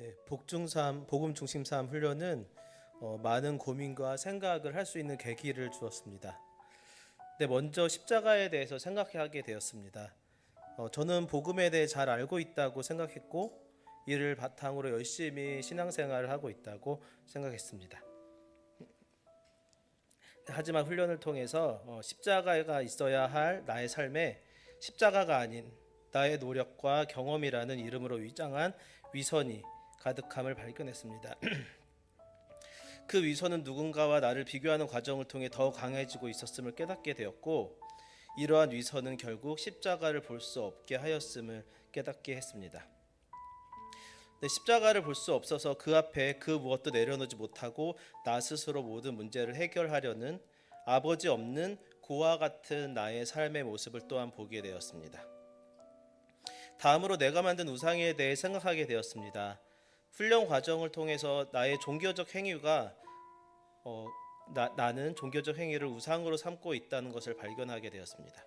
네, 복중삼 복음 중심삼 훈련은 많은 고민과 생각을 할 수 있는 계기를 주었습니다. 네, 먼저 십자가에 대해서 생각하게 되었습니다. 저는 복음에 대해 잘 알고 있다고 생각했고 이를 바탕으로 열심히 신앙생활을 하고 있다고 생각했습니다. 하지만 훈련을 통해서 십자가가 있어야 할 나의 삶에 십자가가 아닌 나의 노력과 경험이라는 이름으로 위장한 위선이 가득함을 발견했습니다. 그 위선은 누군가와 나를 비교하는 과정을 통해 더 강해지고 있었음을 깨닫게 되었고, 이러한 위선은 결국 십자가를 볼 수 없게 하였음을 깨닫게 했습니다. 십자가를 볼 수 없어서 그 앞에 그 무엇도 내려놓지 못하고 나 스스로 모든 문제를 해결하려는 아버지 없는 고아 같은 나의 삶의 모습을 또한 보게 되었습니다. 다음으로 내가 만든 우상에 대해 생각하게 되었습니다. 훈련 과정을 통해서 나의 종교적 행위가 나는 종교적 행위를 우상으로 삼고 있다는 것을 발견하게 되었습니다.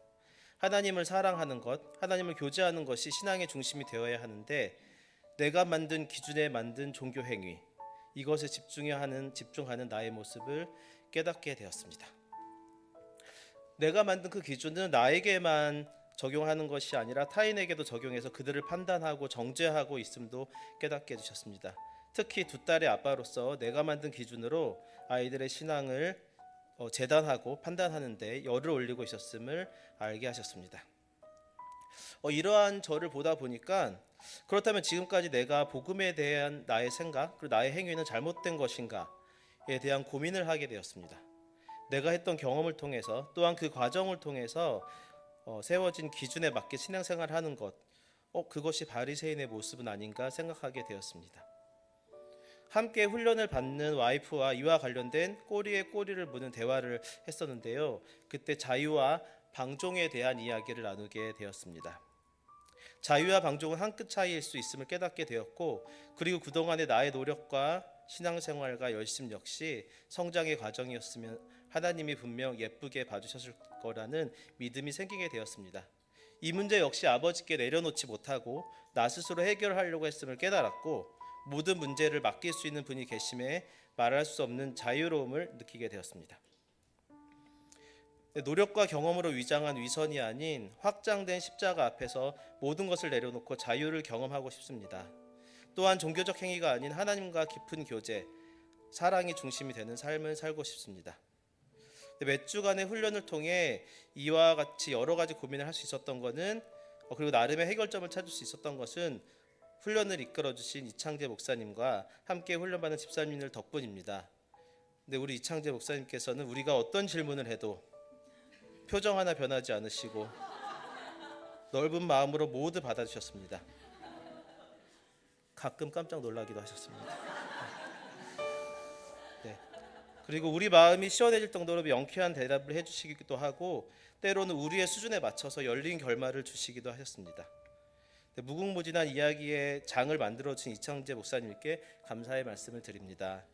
하나님을 사랑하는 것, 하나님을 교제하는 것이 신앙의 중심이 되어야 하는데 내가 만든 기준에 만든 종교 행위, 이것에 집중하는 나의 모습을 깨닫게 되었습니다. 내가 만든 그 기준은 나에게만 적용하는 것이 아니라 타인에게도 적용해서 그들을 판단하고 정죄하고 있음도 깨닫게 해주셨습니다. 특히 두 딸의 아빠로서 내가 만든 기준으로 아이들의 신앙을 재단하고 판단하는 데 열을 올리고 있었음을 알게 하셨습니다. 이러한 저를 보다 보니까 그렇다면 지금까지 내가 복음에 대한 나의 생각 그리고 나의 행위는 잘못된 것인가에 대한 고민을 하게 되었습니다. 내가 했던 경험을 통해서 또한 그 과정을 통해서 세워진 기준에 맞게 신앙생활을 하는 것, 그것이 바리새인의 모습은 아닌가 생각하게 되었습니다. 함께 훈련을 받는 와이프와 이와 관련된 꼬리에 꼬리를 무는 대화를 했었는데요. 그때 자유와 방종에 대한 이야기를 나누게 되었습니다. 자유와 방종은 한 끗 차이일 수 있음을 깨닫게 되었고, 그리고 그동안의 나의 노력과 신앙생활과 열심 역시 성장의 과정이었으면 하나님이 분명 예쁘게 봐주셨을 거라는 믿음이 생기게 되었습니다. 이 문제 역시 아버지께 내려놓지 못하고 나 스스로 해결하려고 했음을 깨달았고, 모든 문제를 맡길 수 있는 분이 계심에 말할 수 없는 자유로움을 느끼게 되었습니다. 노력과 경험으로 위장한 위선이 아닌 확장된 십자가 앞에서 모든 것을 내려놓고 자유를 경험하고 싶습니다. 또한 종교적 행위가 아닌 하나님과 깊은 교제, 사랑이 중심이 되는 삶을 살고 싶습니다. 몇 주간의 훈련을 통해 이와 같이 여러 가지 고민을 할 수 있었던 것은, 그리고 나름의 해결점을 찾을 수 있었던 것은 훈련을 이끌어주신 이창재 목사님과 함께 훈련받는 집사님들 덕분입니다. 근데 우리 이창재 목사님께서는 우리가 어떤 질문을 해도 표정 하나 변하지 않으시고 넓은 마음으로 모두 받아주셨습니다. 가끔 깜짝 놀라기도 하셨습니다. 네. 그리고 우리 마음이 시원해질 정도로 명쾌한 대답을 해주시기도 하고, 때로는 우리의 수준에 맞춰서 열린 결말을 주시기도 하셨습니다. 무궁무진한 이야기의 장을 만들어준 이창재 목사님께 감사의 말씀을 드립니다.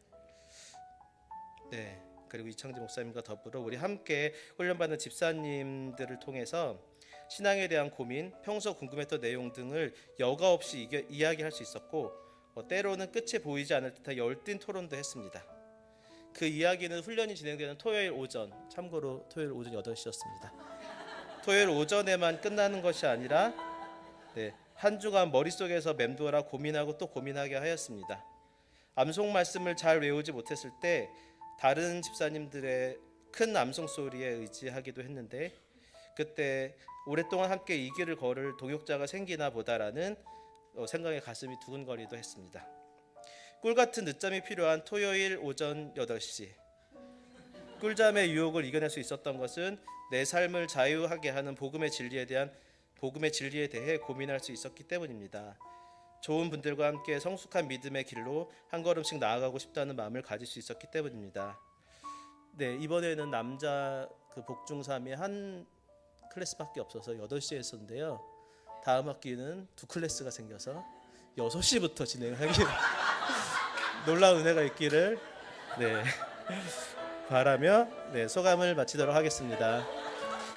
네. 그리고 이창재 목사님과 더불어 우리 함께 훈련받는 집사님들을 통해서 신앙에 대한 고민, 평소 궁금했던 내용 등을 여과 없이 이야기할 수 있었고, 때로는 끝이 보이지 않을 듯한 열띤 토론도 했습니다. 그 이야기는 훈련이 진행되는 토요일 오전, 참고로 토요일 오전 8시였습니다. 토요일 오전에만 끝나는 것이 아니라 한 주간 머릿속에서 맴돌아 고민하고 또 고민하게 하였습니다. 암송 말씀을 잘 외우지 못했을 때 다른 집사님들의 큰 암송 소리에 의지하기도 했는데, 그때 오랫동안 함께 이 길을 걸을 동역자가 생기나 보다라는 생각에 가슴이 두근거리도 했습니다. 꿀같은 늦잠이 필요한 토요일 오전 8시, 꿀잠의 유혹을 이겨낼 수 있었던 것은 내 삶을 자유하게 하는 복음의 진리에 대해 고민할 수 있었기 때문입니다. 좋은 분들과 함께 성숙한 믿음의 길로 한 걸음씩 나아가고 싶다는 마음을 가질 수 있었기 때문입니다. 네, 이번에는 남자 복중3이 한 클래스밖에 없어서 8시에 했었는데요. 다음 학기는 2클래스가 생겨서 6시부터 진행하기 놀라운 은혜가 있기를 바라며 소감을 마치도록 하겠습니다.